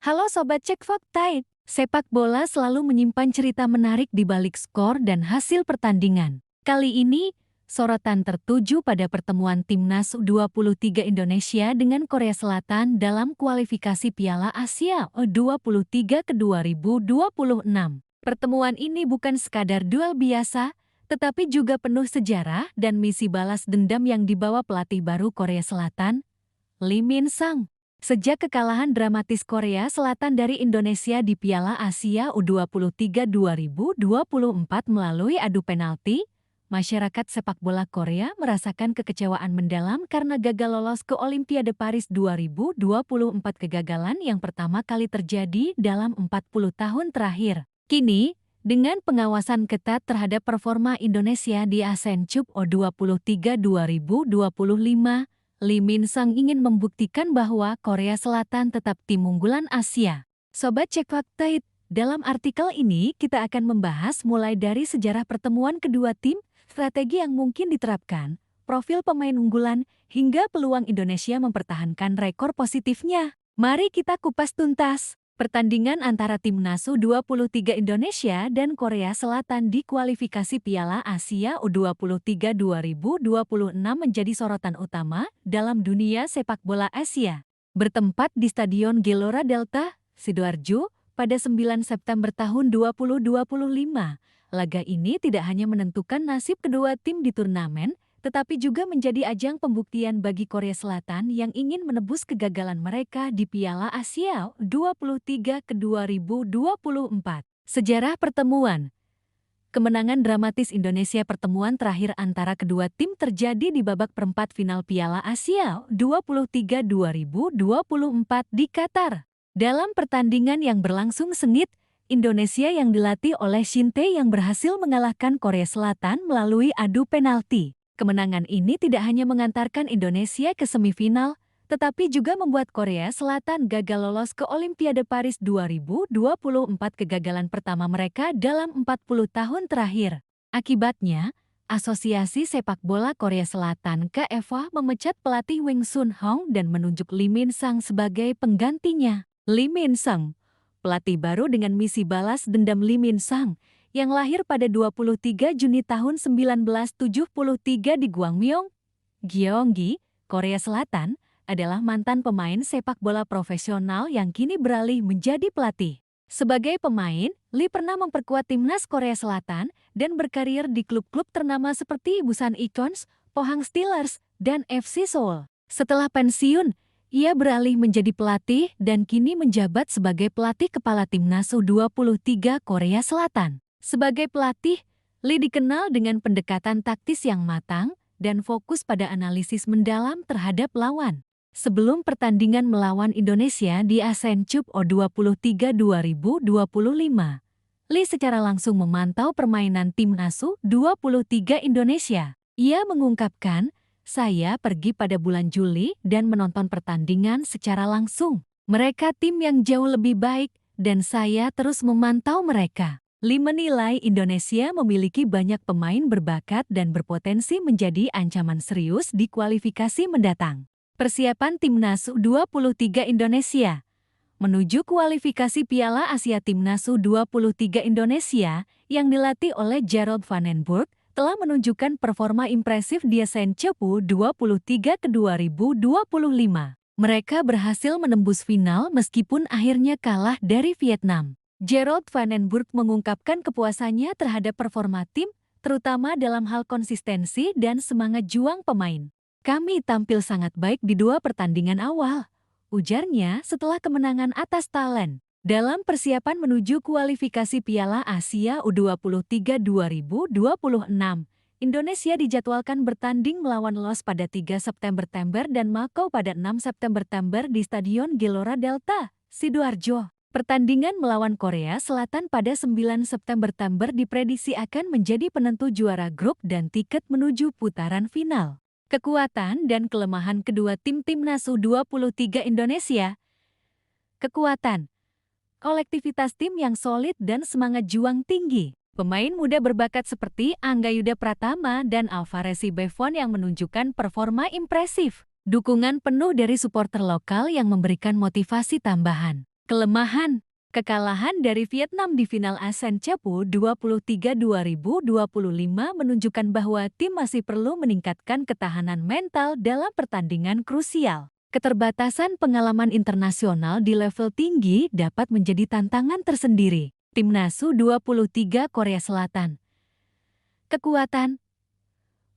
Halo Sobat Cek Fakta, sepak bola selalu menyimpan cerita menarik di balik skor dan hasil pertandingan. Kali ini, sorotan tertuju pada pertemuan Timnas U23 Indonesia dengan Korea Selatan dalam kualifikasi Piala Asia U23 ke 2026. Pertemuan ini bukan sekadar duel biasa, tetapi juga penuh sejarah dan misi balas dendam yang dibawa pelatih baru Korea Selatan, Lee Min-sang. Sejak kekalahan dramatis Korea Selatan dari Indonesia di Piala Asia U23 2024 melalui adu penalti, masyarakat sepak bola Korea merasakan kekecewaan mendalam karena gagal lolos ke Olimpiade Paris 2024, kegagalan yang pertama kali terjadi dalam 40 tahun terakhir. Kini, dengan pengawasan ketat terhadap performa Indonesia di ASEAN Cup U23 2025, Lee Min-sang ingin membuktikan bahwa Korea Selatan tetap tim unggulan Asia. Sobat Cek Fakta, dalam artikel ini kita akan membahas mulai dari sejarah pertemuan kedua tim, strategi yang mungkin diterapkan, profil pemain unggulan, hingga peluang Indonesia mempertahankan rekor positifnya. Mari kita kupas tuntas. Pertandingan antara Timnas U23 Indonesia dan Korea Selatan di kualifikasi Piala Asia U23 2026 menjadi sorotan utama dalam dunia sepak bola Asia. Bertempat di Stadion Gelora Delta, Sidoarjo, pada 9 September tahun 2025, laga ini tidak hanya menentukan nasib kedua tim di turnamen, tetapi juga menjadi ajang pembuktian bagi Korea Selatan yang ingin menebus kegagalan mereka di Piala Asia U23 ke 2024. Sejarah pertemuan. Kemenangan dramatis Indonesia. Pertemuan terakhir antara kedua tim terjadi di babak perempat final Piala Asia U23 2024 di Qatar. Dalam pertandingan yang berlangsung sengit, Indonesia yang dilatih oleh Shin Tae yang berhasil mengalahkan Korea Selatan melalui adu penalti. Kemenangan ini tidak hanya mengantarkan Indonesia ke semifinal, tetapi juga membuat Korea Selatan gagal lolos ke Olimpiade Paris 2024, kegagalan pertama mereka dalam 40 tahun terakhir. Akibatnya, Asosiasi Sepak Bola Korea Selatan (KFA) memecat pelatih Wang Sun-hong dan menunjuk Lee Min-sang sebagai penggantinya. Lee Min-sang, pelatih baru dengan misi balas dendam. Lee Min-sang yang lahir pada 23 Juni tahun 1973 di Gwangmyeong, Gyeonggi, Korea Selatan, adalah mantan pemain sepak bola profesional yang kini beralih menjadi pelatih. Sebagai pemain, Lee pernah memperkuat timnas Korea Selatan dan berkarir di klub-klub ternama seperti Busan Icons, Pohang Steelers, dan FC Seoul. Setelah pensiun, ia beralih menjadi pelatih dan kini menjabat sebagai pelatih kepala timnas U23 Korea Selatan. Sebagai pelatih, Lee dikenal dengan pendekatan taktis yang matang dan fokus pada analisis mendalam terhadap lawan. Sebelum pertandingan melawan Indonesia di ASEAN Cup U23 2025, Lee secara langsung memantau permainan Timnas U23 Indonesia. Ia mengungkapkan, "Saya pergi pada bulan Juli dan menonton pertandingan secara langsung. Mereka tim yang jauh lebih baik dan saya terus memantau mereka." Lee menilai Indonesia memiliki banyak pemain berbakat dan berpotensi menjadi ancaman serius di kualifikasi mendatang. Persiapan Timnas U23 Indonesia. Menuju kualifikasi Piala Asia, Timnas U23 Indonesia yang dilatih oleh Jeroen van den Burg telah menunjukkan performa impresif di ASEAN Cup U23 ke 2025. Mereka berhasil menembus final meskipun akhirnya kalah dari Vietnam. Jeroen van den Burg mengungkapkan kepuasannya terhadap performa tim, terutama dalam hal konsistensi dan semangat juang pemain. "Kami tampil sangat baik di dua pertandingan awal," ujarnya setelah kemenangan atas Thailand. Dalam persiapan menuju kualifikasi Piala Asia U23 2026, Indonesia dijadwalkan bertanding melawan Laos pada 3 September dan Makau pada 6 September di Stadion Gelora Delta, Sidoarjo. Pertandingan melawan Korea Selatan pada 9 September diprediksi akan menjadi penentu juara grup dan tiket menuju putaran final. Kekuatan dan kelemahan kedua tim Timnas U23 Indonesia. Kekuatan. Kolektivitas tim yang solid dan semangat juang tinggi. Pemain muda berbakat seperti Angga Yuda Pratama dan Alvarez Buffon yang menunjukkan performa impresif. Dukungan penuh dari supporter lokal yang memberikan motivasi tambahan. Kelemahan, kekalahan dari Vietnam di final ASEAN Cepu 23 2025 menunjukkan bahwa tim masih perlu meningkatkan ketahanan mental dalam pertandingan krusial. Keterbatasan pengalaman internasional di level tinggi dapat menjadi tantangan tersendiri. Timnas U23 Korea Selatan. Kekuatan,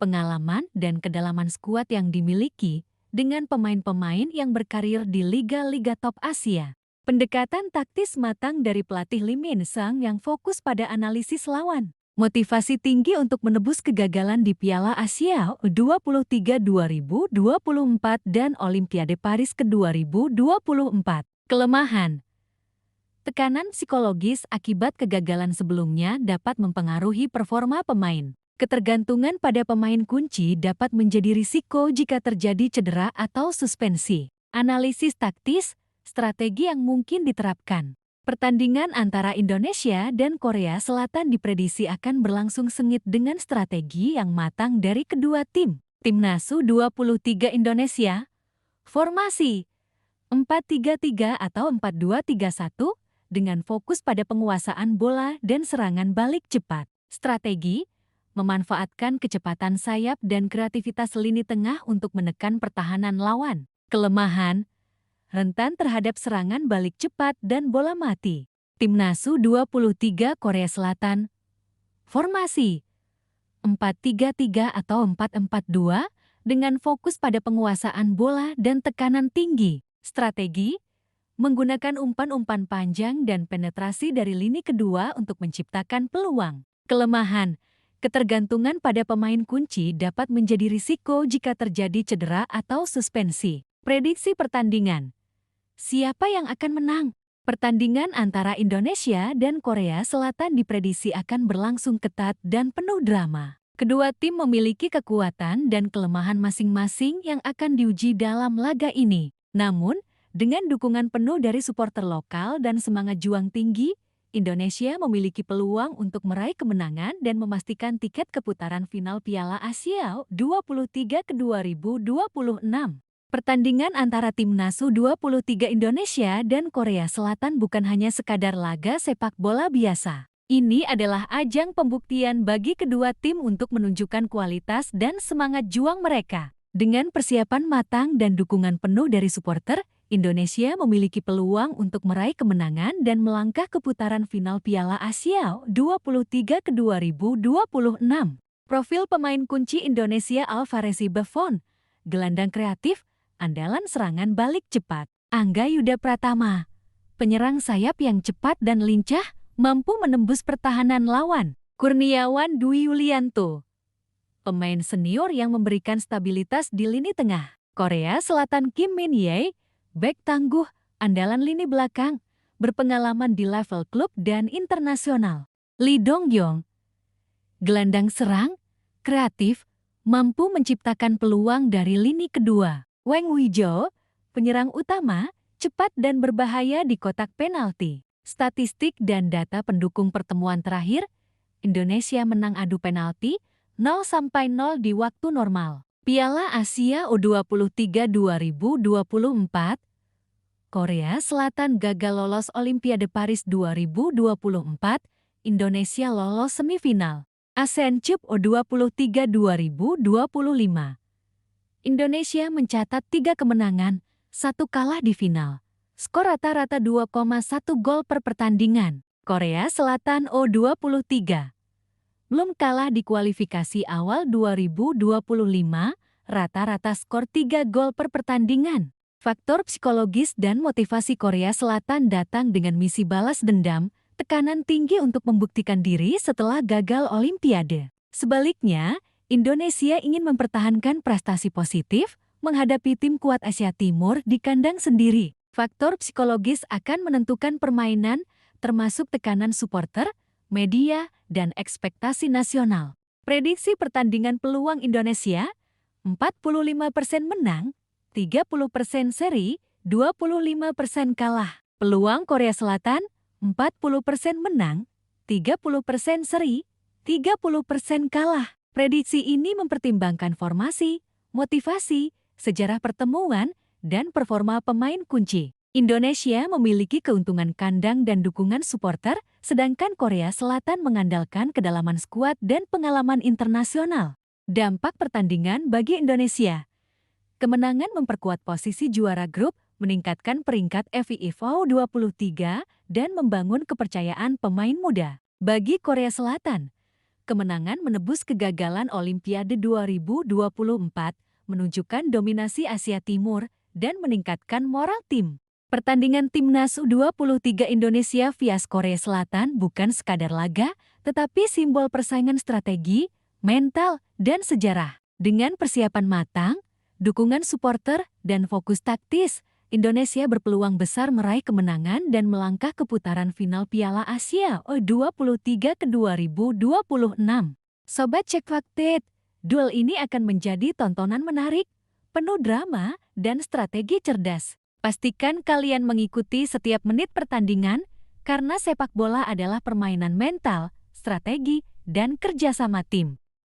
pengalaman, dan kedalaman skuad yang dimiliki dengan pemain-pemain yang berkarir di liga-liga top Asia. Pendekatan taktis matang dari pelatih Lim Min Sang yang fokus pada analisis lawan. Motivasi tinggi untuk menebus kegagalan di Piala Asia U23 2024 dan Olimpiade Paris ke 2024. Kelemahan, tekanan psikologis akibat kegagalan sebelumnya dapat mempengaruhi performa pemain. Ketergantungan pada pemain kunci dapat menjadi risiko jika terjadi cedera atau suspensi. Analisis taktis, strategi yang mungkin diterapkan. Pertandingan antara Indonesia dan Korea Selatan diprediksi akan berlangsung sengit dengan strategi yang matang dari kedua tim. Timnas U23 Indonesia. Formasi 4-3-3 atau 4-2-3-1 dengan fokus pada penguasaan bola dan serangan balik cepat. Strategi memanfaatkan kecepatan sayap dan kreativitas lini tengah untuk menekan pertahanan lawan. Kelemahan, rentan terhadap serangan balik cepat dan bola mati. Timnas U23 Korea Selatan. Formasi 4-3-3 atau 4-4-2 dengan fokus pada penguasaan bola dan tekanan tinggi. Strategi menggunakan umpan-umpan panjang dan penetrasi dari lini kedua untuk menciptakan peluang. Kelemahan, ketergantungan pada pemain kunci dapat menjadi risiko jika terjadi cedera atau suspensi. Prediksi pertandingan. Siapa yang akan menang? Pertandingan antara Indonesia dan Korea Selatan diprediksi akan berlangsung ketat dan penuh drama. Kedua tim memiliki kekuatan dan kelemahan masing-masing yang akan diuji dalam laga ini. Namun, dengan dukungan penuh dari supporter lokal dan semangat juang tinggi, Indonesia memiliki peluang untuk meraih kemenangan dan memastikan tiket ke putaran final Piala Asia U23 ke 2026. Pertandingan antara Timnas U23 Indonesia dan Korea Selatan bukan hanya sekadar laga sepak bola biasa. Ini adalah ajang pembuktian bagi kedua tim untuk menunjukkan kualitas dan semangat juang mereka. Dengan persiapan matang dan dukungan penuh dari supporter, Indonesia memiliki peluang untuk meraih kemenangan dan melangkah ke putaran final Piala Asia U23 ke 2026. Profil pemain kunci Indonesia Alvarez Buffon, gelandang kreatif, andalan serangan balik cepat. Angga Yuda Pratama, penyerang sayap yang cepat dan lincah, mampu menembus pertahanan lawan. Kurniawan Dwi Yulianto, pemain senior yang memberikan stabilitas di lini tengah. Korea Selatan Kim Min Jae, bek tangguh, andalan lini belakang, berpengalaman di level klub dan internasional. Lee Dong-yong, gelandang serang, kreatif, mampu menciptakan peluang dari lini kedua. Wang Wijou, penyerang utama, cepat dan berbahaya di kotak penalti. Statistik dan data pendukung pertemuan terakhir, Indonesia menang adu penalti 0-0 di waktu normal. Piala Asia U23 2024, Korea Selatan gagal lolos Olimpiade Paris 2024, Indonesia lolos semifinal. ASEAN Cup U23 2025. Indonesia mencatat 3 kemenangan, 1 kalah di final. Skor rata-rata 2,1 gol per pertandingan. Korea Selatan U23 belum kalah di kualifikasi awal 2025, rata-rata skor 3 gol per pertandingan. Faktor psikologis dan motivasi Korea Selatan datang dengan misi balas dendam, tekanan tinggi untuk membuktikan diri setelah gagal Olimpiade. Sebaliknya, Indonesia ingin mempertahankan prestasi positif menghadapi tim kuat Asia Timur di kandang sendiri. Faktor psikologis akan menentukan permainan, termasuk tekanan supporter, media, dan ekspektasi nasional. Prediksi pertandingan peluang Indonesia, 45% menang, 30% seri, 25% kalah. Peluang Korea Selatan, 40% menang, 30% seri, 30% kalah. Prediksi ini mempertimbangkan formasi, motivasi, sejarah pertemuan, dan performa pemain kunci. Indonesia memiliki keuntungan kandang dan dukungan supporter, sedangkan Korea Selatan mengandalkan kedalaman skuad dan pengalaman internasional. Dampak pertandingan bagi Indonesia. Kemenangan memperkuat posisi juara grup, meningkatkan peringkat FIFA U23, dan membangun kepercayaan pemain muda. Bagi Korea Selatan, kemenangan menebus kegagalan Olimpiade 2024, menunjukkan dominasi Asia Timur, dan meningkatkan moral tim. Pertandingan Timnas U23 Indonesia vs Korea Selatan bukan sekadar laga, tetapi simbol persaingan strategi, mental, dan sejarah. Dengan persiapan matang, dukungan supporter, dan fokus taktis, Indonesia berpeluang besar meraih kemenangan dan melangkah ke putaran final Piala Asia U23 ke 2026. Sobat Cek Fakta, duel ini akan menjadi tontonan menarik, penuh drama, dan strategi cerdas. Pastikan kalian mengikuti setiap menit pertandingan, karena sepak bola adalah permainan mental, strategi, dan kerjasama tim.